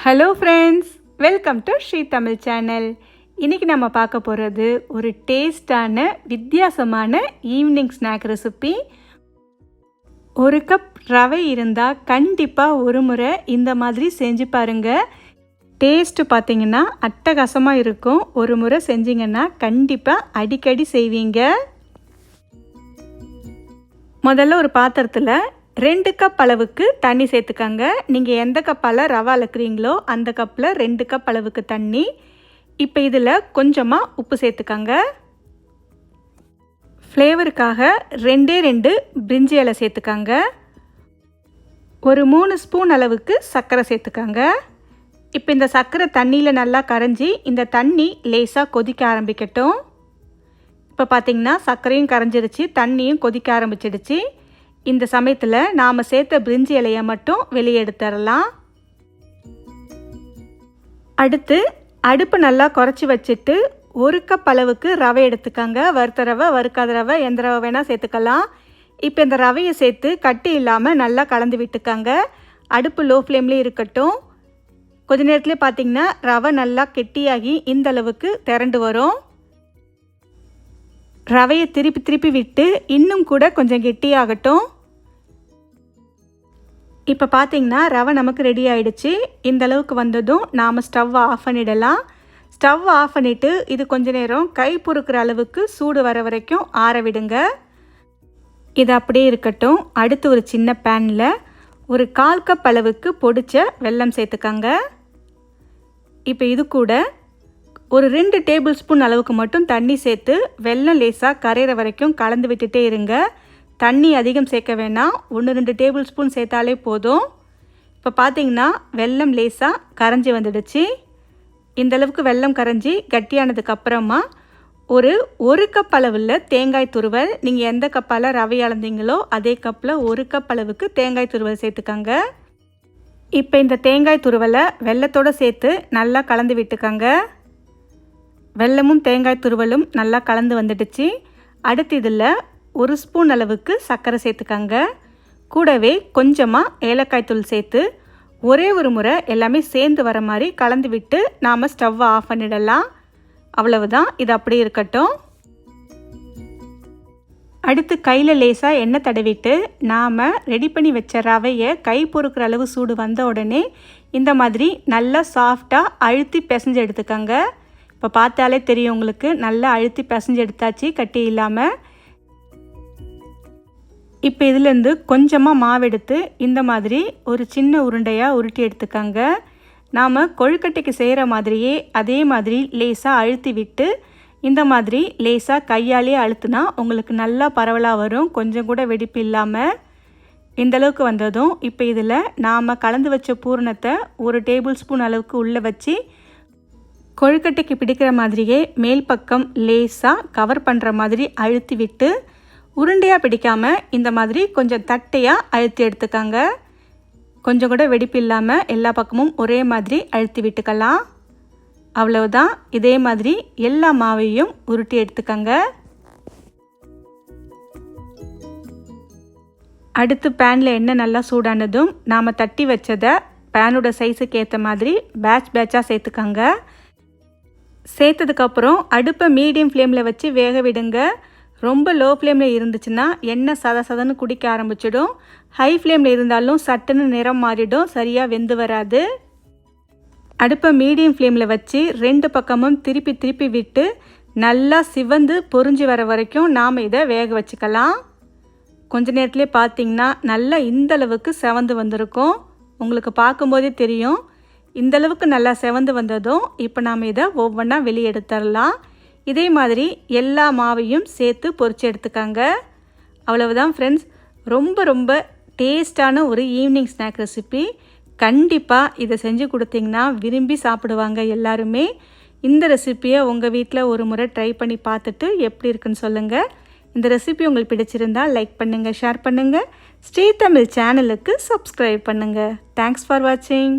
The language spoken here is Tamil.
Hello friends, welcome to Sri Tamil channel. இன்றைக்கி நம்ம பார்க்க போகிறது ஒரு டேஸ்டான வித்தியாசமான ஈவினிங் ஸ்நாக் ரெசிபி. ஒரு கப் ரவை இருந்தால் கண்டிப்பாக ஒரு முறை இந்த மாதிரி செஞ்சு பாருங்கள். டேஸ்ட்டு பார்த்திங்கன்னா அட்டகாசமாக இருக்கும். ஒரு முறை செஞ்சிங்கன்னா கண்டிப்பாக அடிக்கடி செய்வீங்க. முதல்ல ஒரு பாத்திரத்தில் 2 கப் அளவுக்கு தண்ணி சேர்த்துக்கங்க. நீங்கள் எந்த கப்பால் ரவை அளக்குறீங்களோ அந்த கப்பில் 2 கப் அளவுக்கு தண்ணி. இப்போ இதில் கொஞ்சமாக உப்பு சேர்த்துக்கங்க. ஃப்ளேவருக்காக 2 பிரிஞ்சி இலை சேர்த்துக்கங்க. ஒரு 3 ஸ்பூன் அளவுக்கு சர்க்கரை சேர்த்துக்கங்க. இப்போ இந்த சர்க்கரை தண்ணியில் நல்லா கரைஞ்சி இந்த தண்ணி லேசாக கொதிக்க ஆரம்பிக்கட்டும். இப்போ பார்த்திங்கன்னா சர்க்கரையும் கரைஞ்சிருச்சு, தண்ணியும் கொதிக்க ஆரம்பிச்சிடுச்சு. இந்த சமயத்தில் நாம் சேர்த்த பிரிஞ்சி இலையை மட்டும் வெளியே எடுத்துடலாம். அடுத்து அடுப்பு நல்லா குறைச்சி வச்சுட்டு 1 கப் அளவுக்கு ரவை எடுத்துக்கங்க. வறுத்த ரவை, வறுக்காத ரவை, எந்த ரவை வேணால் சேர்த்துக்கலாம். இப்போ இந்த ரவையை சேர்த்து கட்டி இல்லாமல் நல்லா கலந்து விட்டுக்கங்க. அடுப்பு லோ ஃப்ளேம்லேயே இருக்கட்டும். கொஞ்ச நேரத்துலேயே பார்த்திங்கன்னா ரவை நல்லா கெட்டியாகி இந்த அளவுக்கு திரண்டு வரும். ரவையை திருப்பி விட்டு இன்னும் கூட கொஞ்சம் கெட்டியாகட்டும். இப்போ பார்த்திங்கன்னா ரவை நமக்கு ரெடி ஆகிடுச்சு. இந்த அளவுக்கு வந்ததும் நாம் ஸ்டவ்வை ஆஃப் பண்ணிடலாம். ஸ்டவ் ஆஃப் பண்ணிவிட்டு இது கொஞ்ச நேரம் கை பொறுக்கிற அளவுக்கு சூடு வர வரைக்கும் ஆற விடுங்க. இது அப்படியே இருக்கட்டும். அடுத்து ஒரு சின்ன பேனில் ஒரு 1/4 கப் அளவுக்கு பொடிச்ச வெல்லம் சேர்த்துக்கங்க. இப்போ இது கூட ஒரு 2 டேபிள் ஸ்பூன் அளவுக்கு மட்டும் தண்ணி சேர்த்து வெல்லம் லேசாக கரையிற வரைக்கும் கலந்து விட்டுட்டே இருங்க. தண்ணி அதிகம் சேர்க்க வேணாம், 1-2 டேபிள் ஸ்பூன் சேர்த்தாலே போதும். இப்போ பார்த்திங்கன்னா வெல்லம் லேசாக கரைஞ்சி வந்துடுச்சு. இந்தளவுக்கு வெல்லம் கரைஞ்சி கட்டியானதுக்கப்புறமா ஒரு கப் அளவில் தேங்காய் துருவல், நீங்கள் எந்த கப்பால் ரவை அளந்தீங்களோ அதே கப்பில் 1 கப் அளவுக்கு தேங்காய் துருவல் சேர்த்துக்கங்க. இப்போ இந்த தேங்காய் துருவலை வெல்லத்தோடு சேர்த்து நல்லா கலந்து விட்டுக்கங்க. வெல்லமும் தேங்காய் துருவலும் நல்லா கலந்து வந்துடுச்சு. அடுத்து இதில் 1 ஸ்பூன் அளவுக்கு சர்க்கரை சேர்த்துக்கங்க. கூடவே கொஞ்சமாக ஏலக்காய் தூள் சேர்த்து ஒரே ஒரு முறை எல்லாமே சேர்ந்து வர மாதிரி கலந்து விட்டு நாம் ஸ்டவ்வை ஆஃப் பண்ணிடலாம். அவ்வளவுதான், இது அப்படியே இருக்கட்டும். அடுத்து கையில் லேசாக எண்ணெய் தடவிட்டு நாம் ரெடி பண்ணி வச்ச ரவையை கை பொறுக்கிற அளவு சூடு வந்த உடனே இந்த மாதிரி நல்லா சாஃப்டாக அழுத்தி பிசைஞ்சு எடுத்துக்கங்க. இப்போ பார்த்தாலே தெரியும் உங்களுக்கு, நல்லா அழுத்தி பிசைஞ்சு எடுத்தாச்சு கட்டி இல்லாமல். இப்போ இதிலேருந்து கொஞ்சமாக மாவு எடுத்து இந்த மாதிரி ஒரு சின்ன உருண்டையாக உருட்டி எடுத்துக்கங்க. நாம் கொழுக்கட்டைக்கு செய்கிற மாதிரியே அதே மாதிரி லேசாக அழுத்தி விட்டு இந்த மாதிரி லேசாக கையாலே அழுத்துனா உங்களுக்கு நல்லா பரவலாக வரும், கொஞ்சம் கூட வெடிப்பு இல்லாமல். இந்தளவுக்கு வந்ததும் இப்போ இதில் நாம் கலந்து வச்ச பூரணத்தை 1 டேபிள் ஸ்பூன் அளவுக்கு உள்ளே வச்சு கொழுக்கட்டைக்கு பிடிக்கிற மாதிரியே மேல் பக்கம் லேசாக கவர் பண்ணுற மாதிரி அழுத்தி விட்டு உருண்டையாக பிடிக்காமல் இந்த மாதிரி கொஞ்சம் தட்டையாக அழுத்தி எடுத்துக்கங்க. கொஞ்சம் கூட வெடிப்பு இல்லாமல் எல்லா பக்கமும் ஒரே மாதிரி அழுத்தி விட்டுக்கலாம். அவ்வளவுதான், இதே மாதிரி எல்லா மாவையும் உருட்டி எடுத்துக்கங்க. அடுத்து பேனில் எண்ணெய் நல்லா சூடானதும் நாம் தட்டி வச்சதை பேனோட சைஸுக்கு ஏற்ற மாதிரி பேட்சாக சேர்த்துக்கங்க. சேர்த்ததுக்கப்புறம் அடுப்பை மீடியம் ஃப்ளேமில் வச்சு வேக விடுங்க. ரொம்ப லோ ஃப்ளேமில் இருந்துச்சுன்னா எண்ணெய் சதன்னு குடிக்க ஆரம்பிச்சிடும். ஹை ஃப்ளேமில் இருந்தாலும் சட்டுன்னு நிறம் மாறிடும், சரியாக வெந்து வராது. அடுப்பை மீடியம் ஃப்ளேமில் வச்சு 2 பக்கமும் திருப்பி விட்டு நல்லா சிவந்து பொரிஞ்சு வர வரைக்கும் நாம் இதை வேக வச்சுக்கலாம். கொஞ்ச நேரத்துலேயே பார்த்திங்கன்னா நல்லா இந்தளவுக்கு செவந்து வந்திருக்கும். உங்களுக்கு பார்க்கும்போதே தெரியும். இந்தளவுக்கு நல்லா செவந்து வந்ததும் இப்போ நாம் இதை ஒவ்வொன்றா வெளியே எடுத்துடலாம். இதே மாதிரி எல்லா மாவையும் சேர்த்து பொரிச்சு எடுத்துக்காங்க. அவ்வளவுதான் ஃப்ரெண்ட்ஸ், ரொம்ப டேஸ்டான ஒரு ஈவினிங் ஸ்நாக் ரெசிபி. கண்டிப்பாக இதை செஞ்சு கொடுத்தீங்கன்னா விரும்பி சாப்பிடுவாங்க எல்லாருமே. இந்த ரெசிப்பியை உங்கள் வீட்டில் ஒரு முறை ட்ரை பண்ணி பார்த்துட்டு எப்படி இருக்குன்னு சொல்லுங்கள். இந்த ரெசிபி உங்களுக்கு பிடிச்சிருந்தால் லைக் பண்ணுங்கள், ஷேர் பண்ணுங்கள். ஸ்ரீ தமிழ் சேனலுக்கு சப்ஸ்கிரைப் பண்ணுங்கள். தேங்க்ஸ் ஃபார் வாட்சிங்.